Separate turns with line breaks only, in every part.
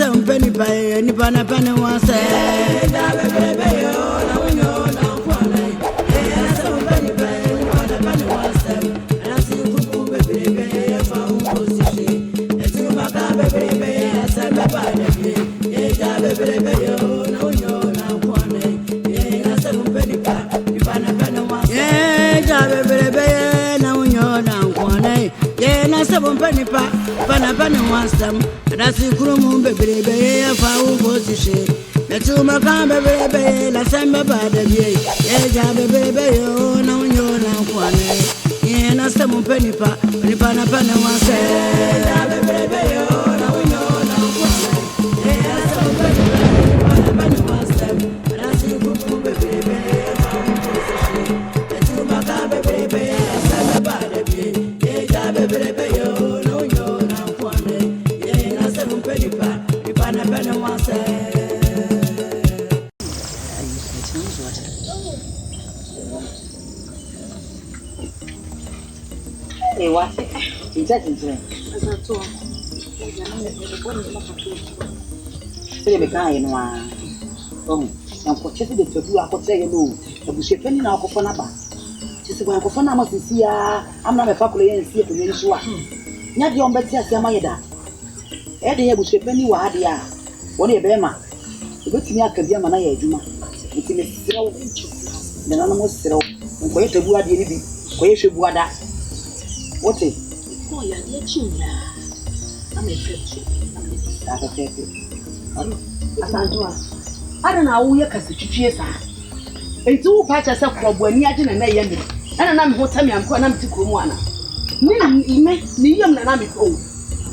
some penny pie, any pana penny one say. Pana one some, that's the room, baby, if I will go to share. The two Macamba, baby, la samba bada, yeah, baby, oh, no, you're not one. Yeah, na some penny pa, pana one say, baby, oh, no, you're not one. Yeah, some penny one step, that's the room, baby, if I will go to share. The two Macamba, baby, la samba bada, yeah, baby, oh.
Hey, what? It's a thing. Say, guy, no one. Oh, I'm purchasing the two. I could say, no, I was shipping now for Napa. Just one for Napa to see. I'm not a faculty and see to the issue. Not your better, Samayada. Eddie was shipping you are there. What a bema. The good thing I could be a man, I do. It's in a still. The animals still. And quite a word, quite a word. What is? Oh, you're letting me. I'm a pretty. I'm a pretty. I don't know who you're because it's years. And two patches of club when you're in a name. And I'm what I'm going to Kumana. Niam and I'm at home.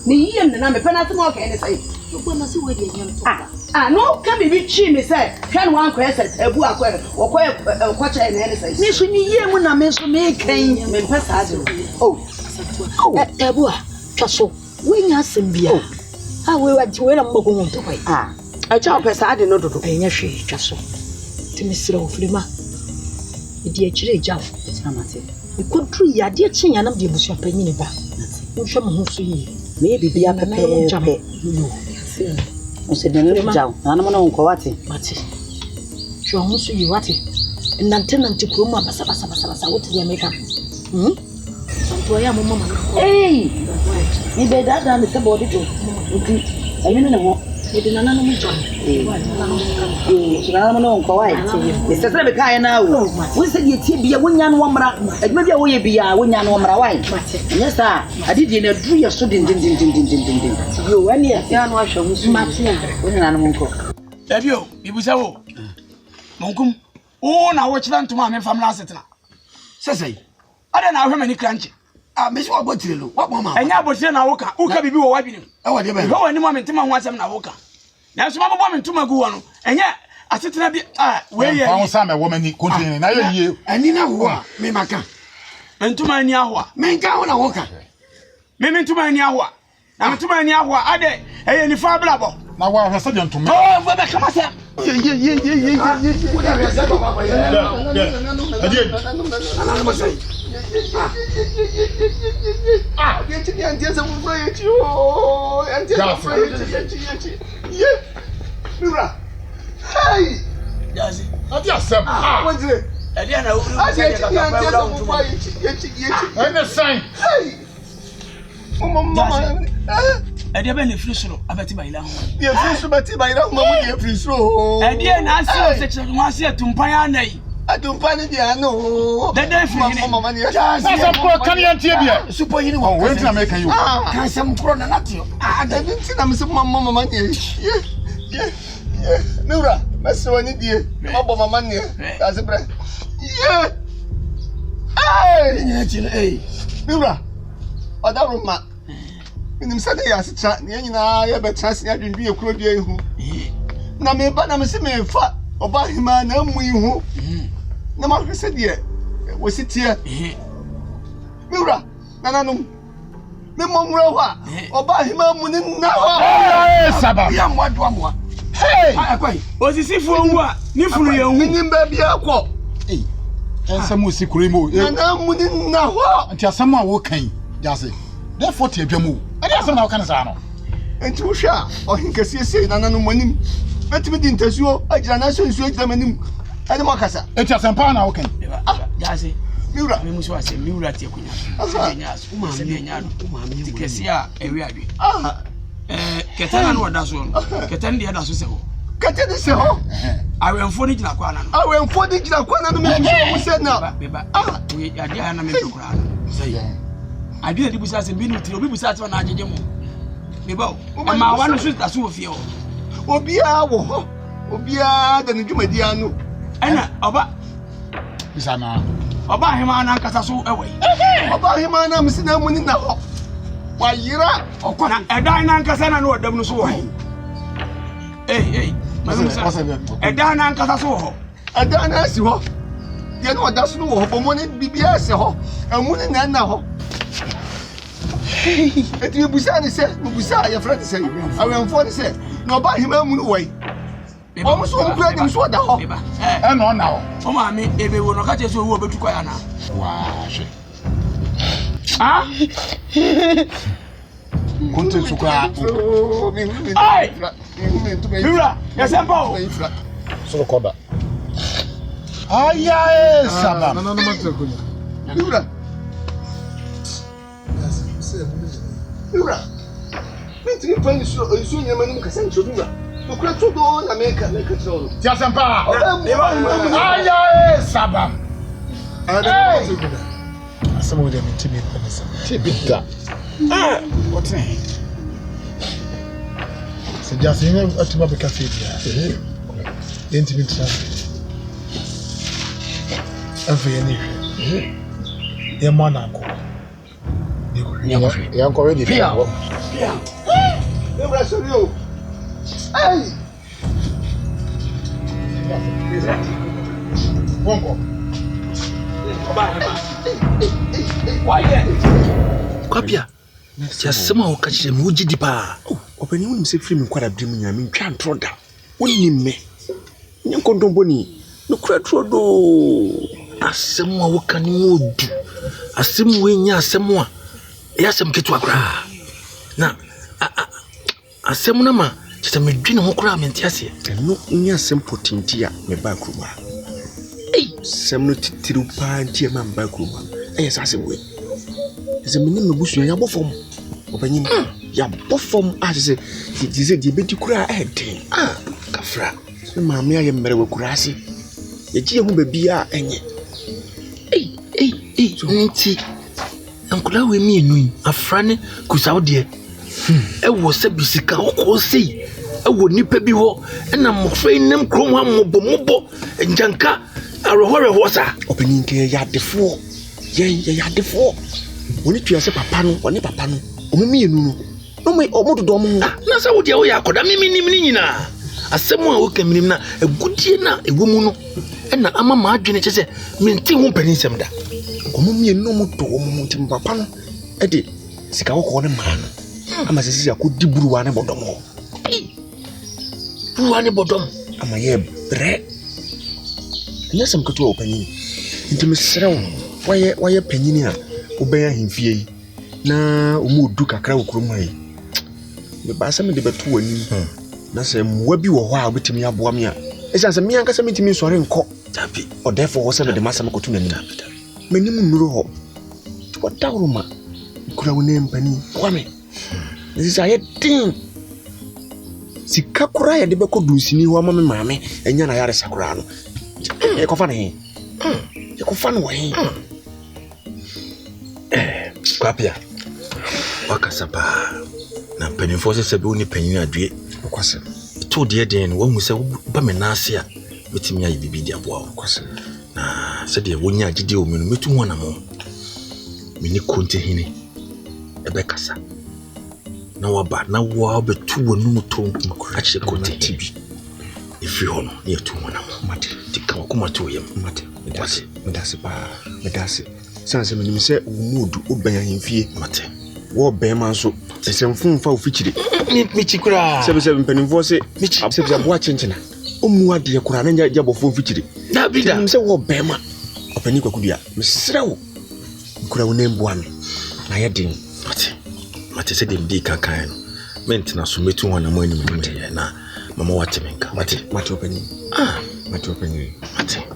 Niam and I'm a penalty and say, you must see where you're no, can be rich, me say, can one question a book or quite an anything. Miss me, when I miss me, came and pass. Oh. Tabua, Castle, we are Simbia. How we were doing a mobile to wait. I tell us I didn't know to pay a she, Castle. To Mr. Flima, the dear Chile Jow, it's amateur. You could tree a dear ching and I'm the bush of penny back. You shall see. Maybe be a paper jump. No, said the little Jow, Anamon Coati, Matty. Show Musu Yuati, and Lieutenant Tikuma, Basabasa, what did you make up? Hey, you better done the body too. I mean, you didn't know me, John. You know, it's a very kind now. We said you be a winyan womra, and maybe a way be a winyan womra wine. Yes, sir, I did in a 3 year student. You went here, young wash of Martin, with an animal. Have you? It was a Monkum. Oh, now watch them to my from last night. Say, I don't know how many crunchy. Miss what you what mamma? And now, but now, who can be wiping? Oh, whatever. Go any moment to my one some Nawoka. Now, some woman to my guano, and yet I sit in a bit. Where you found some woman in country, and you, and you know, me, Maka. And to my Yawa, men go on a walker. Memen to my Yawa. I'm to my Yawa, I did, and if I blabber. Now, what has happened to me? Oh, where come I? I didn't free slow about my land. You free by land, free slow. I didn't ask you to Marcia to Payane. I don't find it, I know. The day for money. That's a poor Canadian super hero. Where can I make you? Can some chronatio? I didn't see them some mamma money. Yeah. Nura, that's so I need you. Mama money. That's a breath. Yeah. Hey, Nura. Other room. In the Sunday, I said, I but trust I didn't be a crowd. Now, me, but I'm a semi fat about him, and I'm who. No matter said, yet was it here? Mura, Nanano, the Monroa, or by him, now. Sabah, young one. Hey, was it if for what? Nifurio, winning baby, a quack. And some music remove, and I'm winning now until someone will came. Just therefore, take your move. And that's how can I
enti wo hwa o hinkase sei nana no monim metimi di ntasuo agira na so nsuo agira manim ade mo kasa
eti asempa na wo ken
jase
miura
me muso ase miura tie kunya se nya so se nya no tikesi a ewi adwe ketana no wada so no ketana de da so se ho
kete de se ho
awenfo ni gina kwa na no
awenfo de gina kwa na no me mu se na
beba we ade ana me pekura sei ade de busa se bi no tiri obi busa se na agege mu beba ma wa no so da so ofie ho
obia wo ho obia da no dwumadi anu
ana oba
bisana
oba hema na nkasa so ewe
oba hema na msina mu ni na ho wayira
okona edan na nkasa na no odam no so wo edan na nkasa so ho
edan na si ho ye no oda so no ho bo mo ni bibia se ho amu ni na ho eti busa ni se busa ya friend se awenfo ni se na oba hema mu no wai o so nkura ni so da ho
e no na ho
o ma mi ebe wo no ka che so wo betu kwa ya na
wa she
konte suka
ai Miura ya sempo
so koda aya saba
no Miura Miura Petri pani so nyama no kasa ncho Miura okura todo na meka tro
ti asempa aya saba
Asamo de mitimi panisa.
tibita
What name? Se just you know at my cafe dia. Intimi tra. Afa ye ni. Ye mo na ko.
ya ko ready
pia
Miura so yo ai
wonko
oba hema waye
Kwapia. Tiasema wakachire mu gidi pa.
Opani woni se free me kwara brim nyame ntwa ntroda. Woni me. Nyankontombo ni no kura trodo.
Asemu a wakani odu. Asemu wenya asemu a. Ya asemu ketu akra. Na asemu na ma chita medwene ho kra amentiase.
No nya asem potinti a me ba kruma. Sem no titiru pa ntia ma ba kruma. Sa asem we. Ese me nim busu ya bofom. Opani ya bofom a se dize di bedi kura den. Kafra. Se maame aye mere we kura ase. Ye ji hu ba bia enye.
Nti ankula we mienu afrane kusawo de ewo se bisika okọ sei ewo nipa bi ho na mofrɛ nem krom ha mobo njanka arehore sa
Opani nke ya defo. Ye ya defo. Woni tua se papa no, woni papa no. Omumienu no. No me omododo mo.
na sa wo de wo ya akoda mimi nim ni nyina asɛm a wo kaminim na egudie na ewomu no na ama ma adwene kyese menti ho pani nsɛm da
Omumienu no moto omo ntim papa no. Ede sika wokɔ ne ma no. Ama sisi akodi buruwa ne bodom ho.
buruwa ne bodom
Ama ye bre. Nyasam keto opani. Ntim serew. Waye panyini a obɛya hemfie yi na omu du kakra wokrom ha yi. Me ba sɛ me de beto wani. Na sɛ mwa bi wɔ hɔ a obetimi aboa me a. Ɛsan sɛ me ankasa metimi nsɔre nkɔ.
tabi
O therefore wɔ sɛ me de masam koto nani. Manim nnuro hɔ. To dawroma. Kura wona mpani. Kwame. This is din. Sika kura ya de bɛkɔ dunsini hɔ ama me maame enya na yare sakura no. E kofa ne. E kofa no wɔ.
Kwapia wakasa pa na mpanimfo sɛ bi woni panyin adwe
Kwase.
to de den wo hu sɛ ba me na ase a metimi ayi bibi di aboa
Kwase.
na sɛ de wonya agide o menu metu ho na mo mini konte hini ebe kasa na waba na wo betu wonu to akye konte tibi efi ho no ne etu ho na mo mate di ka ko mato yem mate
Medase pa. Medase. Sanse menim sɛ umudu obanya hemfie.
mate
Wo bɛma nso semfumfa ofikyire.
mi chikura
Sɛ mpanimfo se sɛ aboa kyenkyena. Omu ade kura na nya bɔfo ofikyire.
da bida
Menim sɛ wo bɛma. Opani kwakudua. Mesrɛ wo. Kura wo nemboa me. Na yɛ den.
mate sɛ dem di kakan no mentena so metu ho na mo anim no na mama wate menka wate
opanyi mate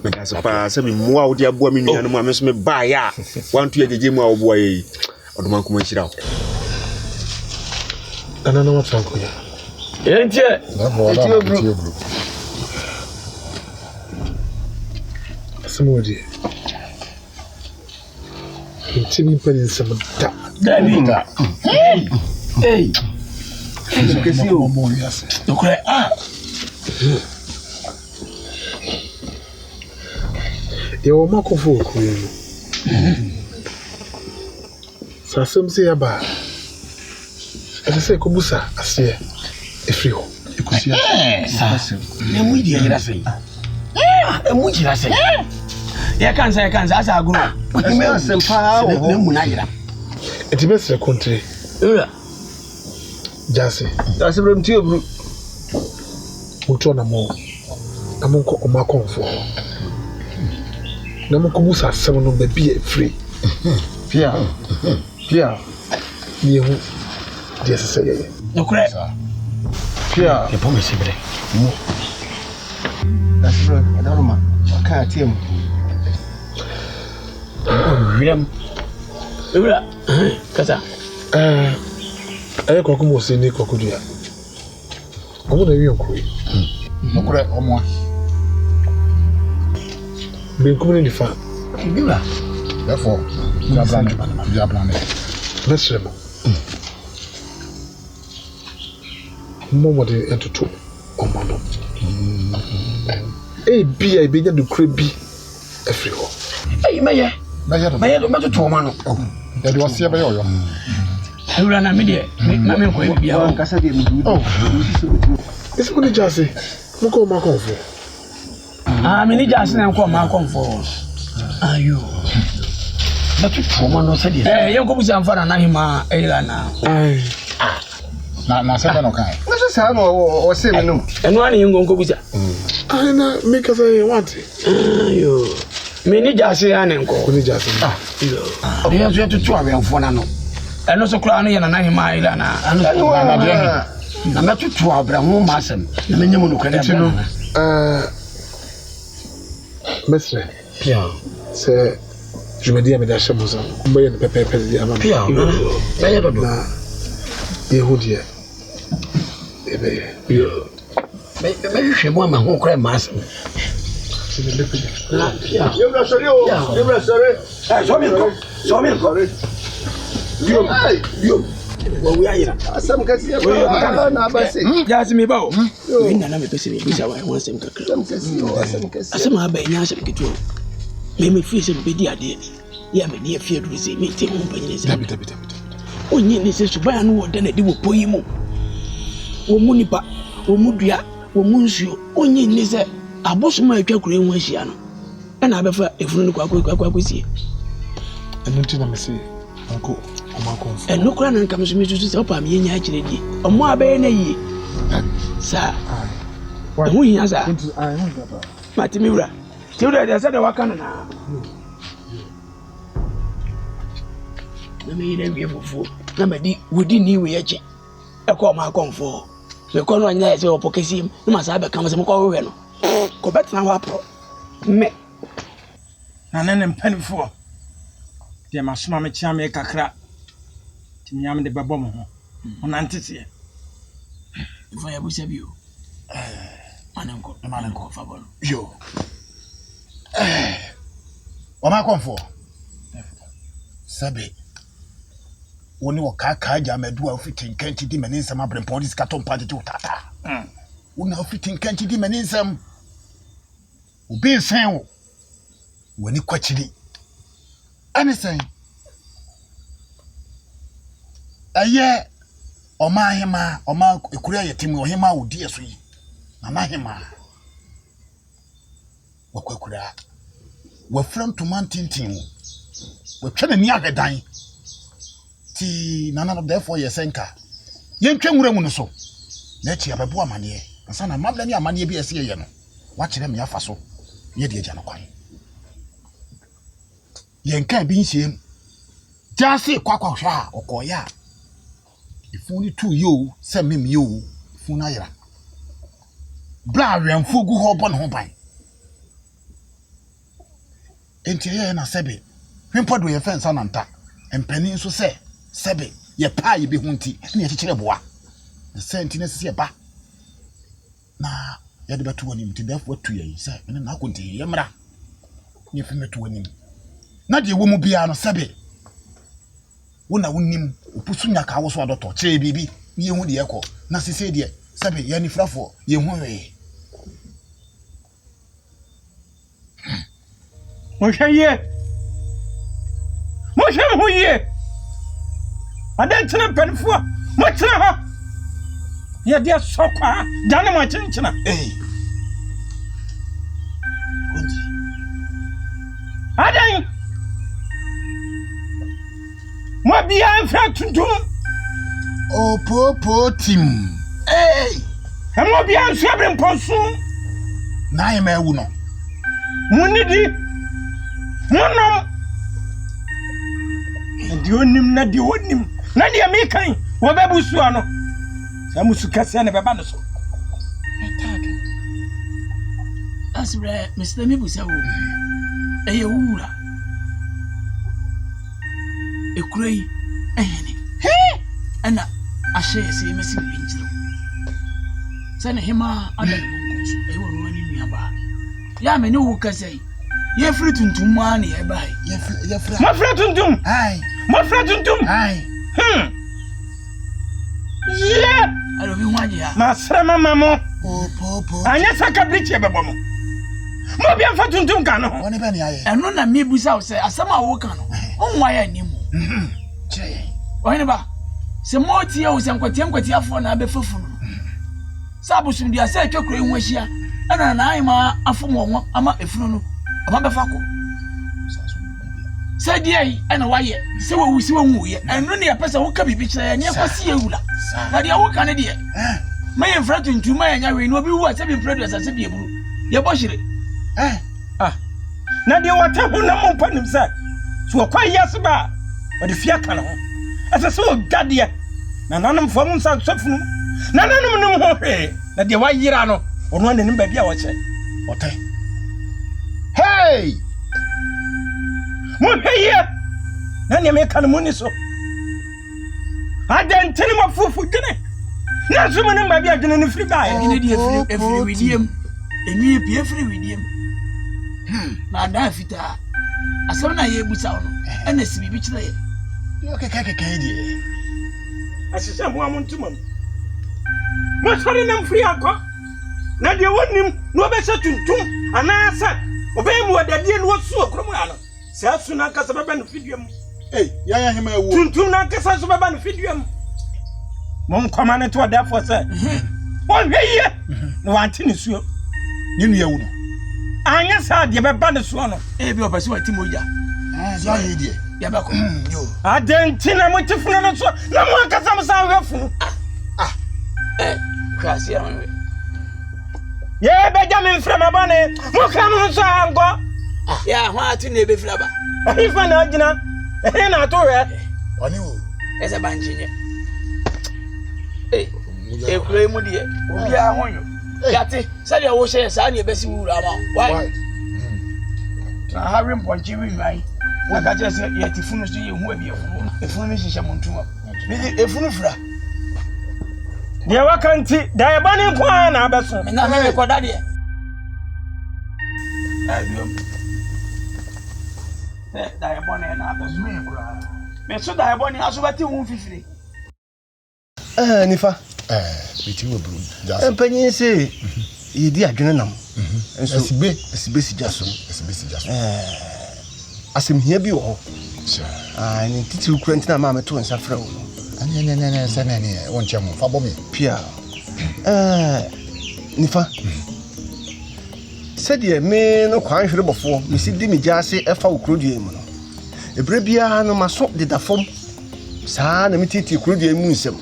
me da so pa se me mua wo dia boa me nua no mu ameso me ba ya wantu ya jeje mu a wo boa yi oduma kuma chira
ana no matsanko ya
entie
bro Samodi. Intimi pani samada.
David. Hey. Kesi o mo yase. Dokore
Yo makofo ko yo. Sasem se yaba. Ese ko busa ase efri ho. Ekusia.
Sasem. Ne mu di yira sei. Mu jira sei. Ya kansa asa agro. Me asempa wo. Ne mu na yira.
Etibese kontre. Jase.
That's a room too, bro.
Uto na mo. Na mo ko ma konfo. Na mo ko busa asem no be bi free. Pia. Ni hu. Dia se ye.
Dokore.
Pia.
E promise bre.
That's right. I don't know. I can't tell him.
William. Ura. Kasa.
Aye koku mo se ni koku dia. Omo na wi onkoi.
Nokure omo.
Ben kuma ni fa.
Ura.
Therefore, Jabrane.
Mesre mo. Mo de entutu omo no. Bi ai be nya kure bi efri ho.
Meye. Meye do meto to ma no.
Ya do ase be yo.
Ura na me de. Me ko bia o.
Kasa de mu.
Ese ko ni jase. Mo ko ma konfo.
Me ni jase na ko ma konfo. Ayo. Meto to ma no se de. Yen ko busa mfa na hima ira na.
Ai.
Na se be no kan.
Nasa sa no o se me no.
Eno ani yen ko busa.
Ai na make us say what?
Ayo. Me ni jase ya ne nko.
Ko ni jase.
Yo. Ye so to abenfo na no. Eno so kura no ye na hima ira na. Na meto to abra ho ma asem. Na menyam no kwada ba.
Mesre.
Pia.
Se je me dis à mes achats moza. Mbaye ne pepe di ama.
Pia. Na ye dodo.
Na Yehudia. Ebe.
Yo. Me hwe mo ma ho kura ma asem.
Se ne lepe.
Pia.
Yebra sori o. Yebra sori.
So me ko. Yo. Wo ayira.
Asam kasi na abase.
Jase me ba o. Ni na me pese me bisa wa won sem kakra. Asam aba nya asem ketu. Me fi se be di ade. Ya me di afie duru se me te mo panyine se.
Dabi.
Onye ni se suba no wo da na di wo poyi mu. Wo mu nipa, wo mu dua, wo mu nsuo. Onye ni se abosoma atwa kure ho ahia no. E na abefa efunu no kwakosie.
Enu ti na me se anko oma konfo.
Enu kura na nka me so me tutu se opa me nya akire di. Omo abaye na yi. Sa. Wo hiya sa. Matimi wura. Ti wura da sa da waka na. Na me yire wie fufu. Na me di wudi ni we eche. E ko ma konfo. Me ko no anya se opokesi. Na ma sa be kam se mo ko we no. Ko bet na wa pro. Me.
Na nene mpanifo. Dia masoma me chia me kakra. Ti nyam de bebo mo ho. Ona ntete.
Ifo ya busa bio. Manenko favor.
Yo. Oma konfo. Sabe. Woni wo kaka ja medu afitin kanti di meninsam abrempon dis katon pante ti utata. Woni afitin kanti di meninsam. Obi sen wo. Woni kwachiri. Ani sen. Aye oma hema oma ekura yetimi ohema odi eso yi. Mama hema. Wakwakura. Wafram to mantintin. Wetwa na ni agedan. Ti nana no therefore yesenka. Yentwa nwura mu no so. Na chi abebo amane. Nsa na mabla ni amane bi ese ye no. Wa kire me afa so. Ye de agya no kwan. Yenka bi nhiem. Jase kwakwa hwa okoya. If only 2 you send me you Funayra. Bra and Fugu hop on home by. Ain't ye and a sebe? Wimpod with your fence on anta, and penny so say, Sebe, ye pie be hunty, near Chilebois. The sentinels here ba. Na, yet better to him to death what 2 years, sir, and I couldn't hear Yamra. If you met to him. Not your woman be on Sebe. When I win him, Pusunya was one daughter, Che baby, ye won the echo. Nancy said, ye, Sebe, Yanni Fluffo, ye won away.
Mosheye. I don't tell pen for much. Yeah, dear Soka, Dana Chinchina.
Eh.
I don't. What be I felt to do?
Oh, poor Tim. Hey!
And what be I sharing person?
Naime uno.
Munidi. No. And you nim na di wonim. Na di American. Wa babu suano. Samusu kase na baba no so.
Asbre, Mr. Mibusa wo. Eye wura. Ekurei ehene. Ana ahye se mesi binjiro. Sana hema ada nkonso. Ewo no ani nuaba. Ya me ne wo kasai. Ye free tuntum ma na ye bai.
Ye free.
Ma free tuntum.
Ai.
Ma free tuntum.
Ai.
Yeah.
Alo bi hwaje ya.
Ma srema mamo.
Po.
Anya saka bleach e bebo mo. Mo bi amfa tuntum ka no.
Woni be ne aye.
Eno na mebusa wo se asama wo ka no. Onwa ya nimu.
Che.
Wani ba. Se mo tie wo se nkwati afo na abefufu no. Sabu sum dia se atwakro enwu ahia. Ana na ayi ma afo mo ama efunu no. Ama befa ko. Se dia yi ana waye. Se wo wusi wo nwu ye. Eno ne ya pesa wo ka bibi kire ya ne kwasi ya wula. Na dia wo ka ne dia. Maye mfra tuntum ma ya nya we no obi wu ase bi produce ase bi eburu. Ye bohire.
Na dia wata hu na mo panim sa. So kwa yase ba. O de fia ka no. Ase so gade na nanam fam nsa sofunu. Na nanam no ho hwe. Na dia wa yira no. Ono ananim ba bia wo che.
Otai. Hey!
Mo heye. Na ne me kan mo ni so. Adentene mo fufu dene. Na so mo ne ba bia dene ni free ba.
Ene di efiri widiem. Eni epi efiri widiem. Na da fita. Asem na ye busa no. Ena si bibi kire ye.
Yo keke di.
Asisa mo amontumam. Mo sori na free akọ. Na de wonim no be se tuntum anasa obey mu wadadie no su okromu ano. Se asu na kasa baba no fiduam.
Ya hema ewu.
Tuntum na kasa so baba no fiduam. Mom komane to da for say. Won hweye. No wanti ni suo.
Nyinu ya wu no.
Anya sa de baba no suo no.
Bi opasi wati moja.
So ye die.
Ya ba ko.
Yo.
Adentina mo tifuna no so. Na mo akasa mo sa hwefu.
Kwasi ya we.
Ye Benjamin Fremabane, mo kan so ango.
Ya ho atu na ebe fraba.
Ifa na agina. Na to we.
Oni wo.
Esa banjinye. Ekure mu de. Obi a honyo. Yate, sade wo hye sa na ebesi wura ma. Why? Na hawe mponchi wi nwan. Na ka je se ye tifunu so ye hu abi efunu. Efunu ni hye montuma. Bi efunu fra.
De wakanti da ebani kwa na abeso.
Na me rekoda de. Abiom. Da eboni na abeso me kura. Me so da eboni aso bati hu fifiri.
Nifa.
Biti wo bru.
Empanyin se yedi adwene nam. Enso
Asibe
si jaso.
Asibe si jaso.
Asem hia bi wo.
Sure.
Ni titiru kura ntina ma me to nsa fra wo.
Ne sanani won chemo fa bomi.
Pia. Nifa. Said me no kwan hwere bofo, me si di me jase efa wo krodua mu no. Ebre bia no maso de da fom. Saa na me titi krodua mu nsem.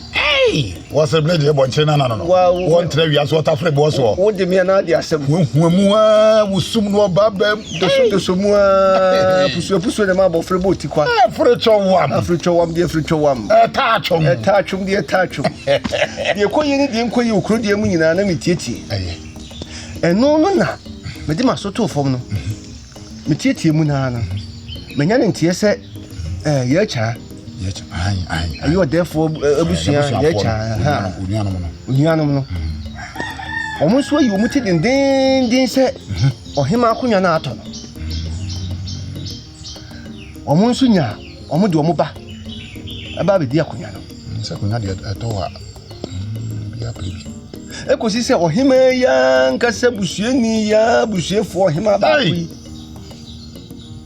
Hey, what's a blade about China? No. One tell you as what Africa was.
What the man are the assembly?
We soon know Babem,
the Sumua, Pusu, the marble for Botica.
Future one,
Africa one, dear future one.
Attach on,
dear touch. The Koyan, the Inquay, could you mean an imitating? And no, Medima Soto from Mititi Munana. Menyan Tiesa, Yacha. You are therefore a Busia, Uniano. Almost where you muted in then said, or him Acunanato. Almost Sunya, Omodo Moba, about the Diacunano.
Secondary at all.
Echo said, or him a young Casabusiani, Busia for him about.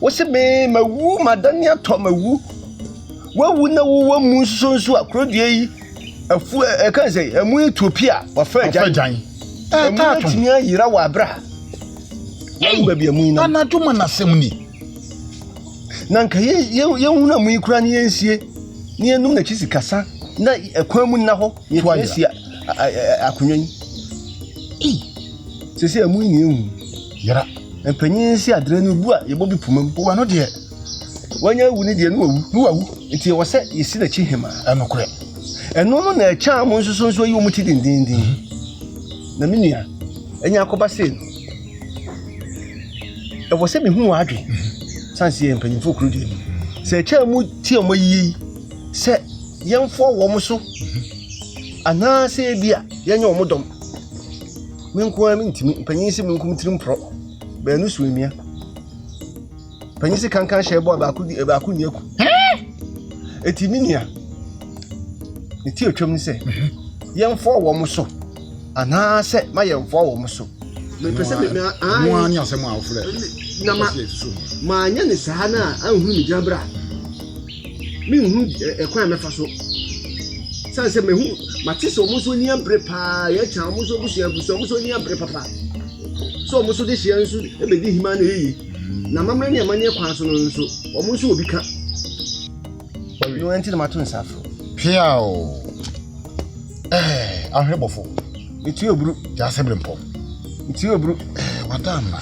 What's a man, my woo, Madania Tomawu? What would no woman so a cruddy a fool, a cousin, a moon to appear, or fair giant? Touch me, Irawa bra. Baby, a moon, and not to Manassemni. Nanka, you know me cranny, near Nuna Chisicasa, not a quamun naho, twice a cunning. To see a moon, Yara, and Penisia Drenubua, you will be Pumum, who are not yet. When you would need who it was said, you see the Chihima, I'm a crap. And no one a charm was so you muted in Dindi. The Minia, and Yacoba said, it was semi who are dream. Sansi and Penny for Crudy. Say, Chamu Tio ye, said young for Womoso. And now say, Bia, young Modom. Minquam to me, Penissim cum pro, Benus Wimia. Penisi kankan share boy about Kunyaku. Etiminia. The tea of Chum say, young for Womoso. And I said, my young for Womoso.
One year, some of
my young is Hana, and whom Jabra. Me a crime of so. Sansa me who, Matis almost only a prepa, yet almost almost only a prepa. So almost this year, a baby humanity. Na mama ni amani kwa so no nso omunso obi ka no enti na mato nsafo
piao ahwebofo
iti oburu
ja sebre mpo
iti oburu
wadam na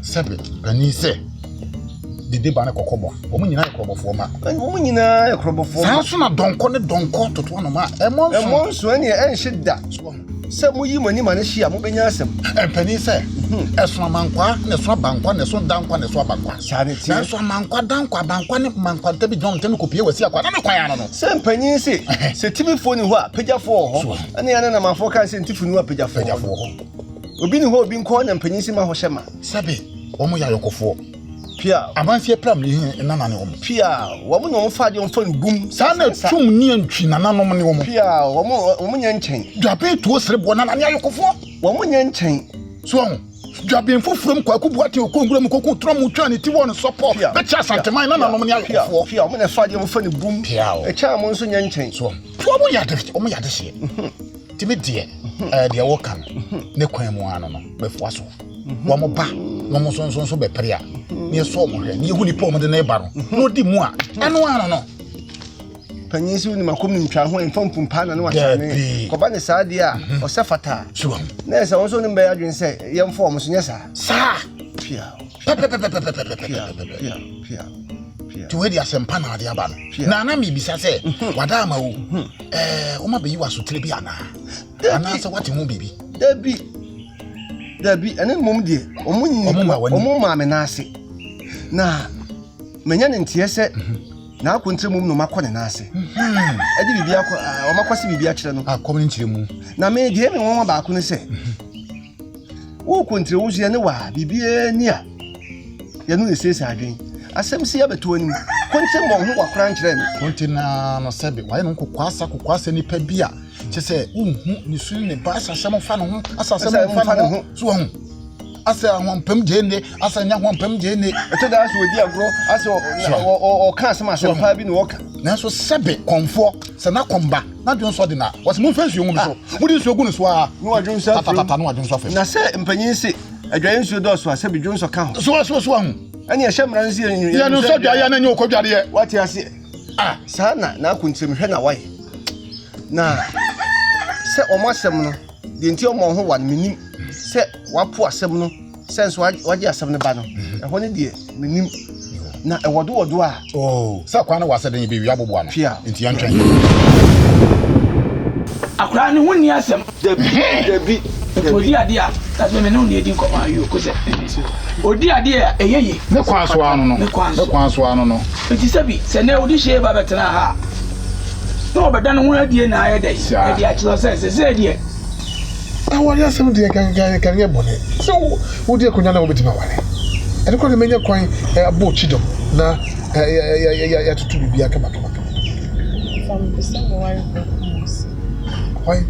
sebe pani se dede ba na kokobo omunyina ekrobofo ma
omunyina ekrobofo
sa so na donko toto no ma
emonso ani enhida se muyi mani mane hia mo benya asem
pani se eso mankwa ne so bankwa ne so dankwa ne so bankwa
sane ti
so mankwa dankwa bankwa ne mankwa tabi don temi kopie wasi akwa na me kwan ya no
se panyin se timi fo ni ho a pejafo ho ane ya na mafo kan se ntifu ni ho a pejafo ho obi ni ho obi nko na panyin ma ho hyema
sabe omo ya yokofo
pia
amanfie pram ni nana ne omo
pia wo mo no fa de on fa bum
sa na twum ni antwi nana no ne omo
pia wo mo nya nchen
dwabe to sere bo nana ne yokofo
wo mo nya nchen
so dwabe mfofrom kwa kubuate okongura mu kokon trom twa ne ti won support be cha santeman nana no ne yokofo
pia wo na fa de on fa bum e cha mo nso nya nchen
so to omo ya de hye timi de de wo kan ne kwan mu ano no be fo aso wo mo ba wo mo so be pere a ne so mo hwe ne hu ni po mo de na ba no di mu a ano ano no
panyin si ni makom ni ntwa ho en pumpa na ne wa chane ko ba ne sa de a o se fata
so
na se won so ne be adwen se yem fo mo so nya sa pia
to we dia sempa na de aba no na na mi bisa se wada ma wo o ma be yi waso tire bi ana se wate mu bibi
dabi ene mom de omo ma me na ase na menya ne ntie se na akontre mum no makɔ ne na ase edi bibia akɔ o makwase bibia kyerɛ no
akɔ ne nkyerɛ mu
na me de me won ba ko ne se wo kontre wo so ne wa bibia ni a ye no esese adwen asɛm si ya beto anim kontre mo ho wakora nkyerɛ me
kontre na no sɛbe waye no kokwasa nipa bia kyese unhu ni sunu ne ba asasɛm fa no ho asasɛm fa no ho so ho asa hompam gene asa nya hompam gene
eto da so odi agro asa o ka asɛm asɛm pa bi ne woka
na so sɛbe konfo sɛ na komba na dwon so de na wɔse mo fa nsuo ngum so mo di nsuo gu ne so a
no wadwon so
tata no wadwon so fa
na sɛ mpanyin se adwan nsuo do so asɛ bi dwon so ka ho
so ho
ani ɛhyɛ mran se
ya no so dwa ya na nye okodwade
wate ase sa na akontim hwɛ na wae
na sɛ ɔmo asɛm no de nti ɔmo ho wa menim sɛ wapo asɛm no sense wagye asɛm no ba no ɛhɔ ne de menim na ɛwɔdo a
sɛ kwa na wasa den bi wi abobo ano nti antwan
akura ne ho ni asɛm
dabi
odi ade a taso me no ne edi nkɔma ayo ko sɛ odi ade a eyeye
ne kwa so ano no
nti sɛ bi sɛ ne odi hye ba betena ha no obeda no ho adie na ayɛ dai adi a kyerɛ sɛ adie
awari asɛm de kan yɛ bɔne so wo de konya na wo betima wale ɛde kɔ de menya kwan abo chidom na ya tutu bibia kama
from December
why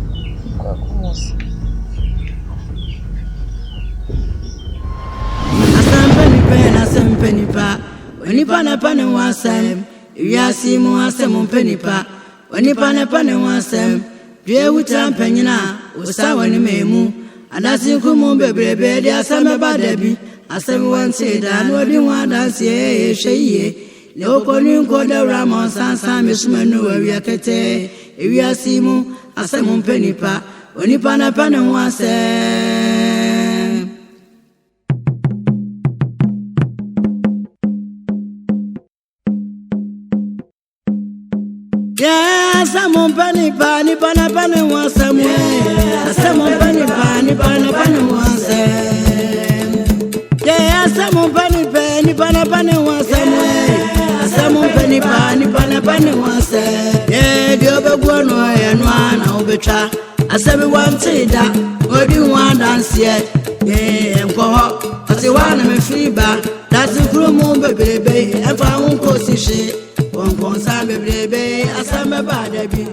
Penipa, when you pan upon one sam, you are see more some penipa, when you pan upon one sam, dear with a penina, was sour in memu, and as you come on, baby, there are some about Debbie, as everyone said, and what you want, I say, she, no calling called the Ramos and Sam is Manu, we are kete, if you are see more, as some penipa, when you pan upon one sam. Someone penny pani pana pani one somewhere. Someone penny pani pana pani one some. Yeah, someone penny pana pani one somewhere. Someone penny pani pana pani one some. Yeah, the other one and one obetra. As everyone say that, what do you want dance yet? Yeah, and go up. As you want me free back. That's the crew moon baby. And I won't go see shit. One sabe brebe asamba badabi